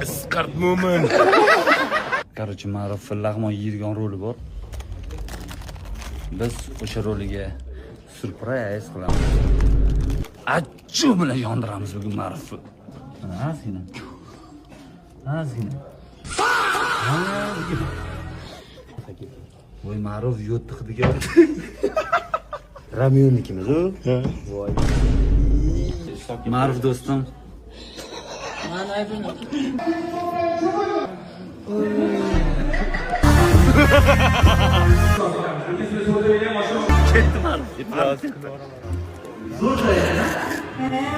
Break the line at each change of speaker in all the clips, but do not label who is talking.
Iskart mo'min.
Короче, Ma'ruf lag'mon yeydigan roli bor. Biz o'sha roliga surpriz qilamiz. Achchu bilan yondiramiz bugun Ma'rufni. Mana ozgina. Voy Ma'ruf yo'tdi hidiga. Ramyonnikimiz u. Voy. Ma'ruf do'stim.
Mana aybiniki.
Ketdi Ma'ruf.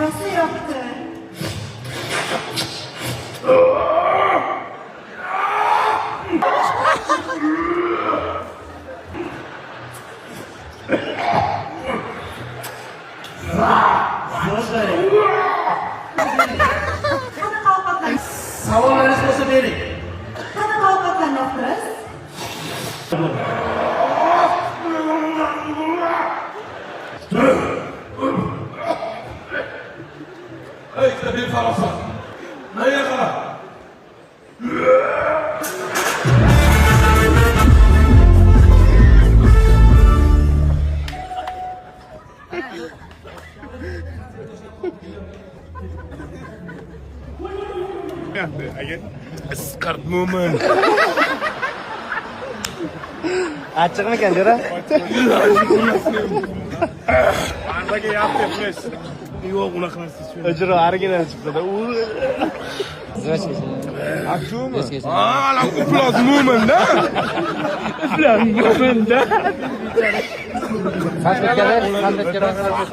Nasıl yaptı? Qani ovqatlan.
Savollaringiz bo'lsa bering.
Qani ovqatlanyapmiz?
Ey, bir farasa. Neye kadar? Iskart mo'min.
Achchiqmikan jo'ra?
Andaga yaptı pres. Yo'q, unaqa narsa.
Jo'ra original chiqdi-da.
Achumi? Ala uplas mo'min-da. Uplas mo'min-da.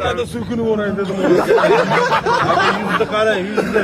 Qanday so'kinib o'raydi dedim. Yuzda qarang, yuzda.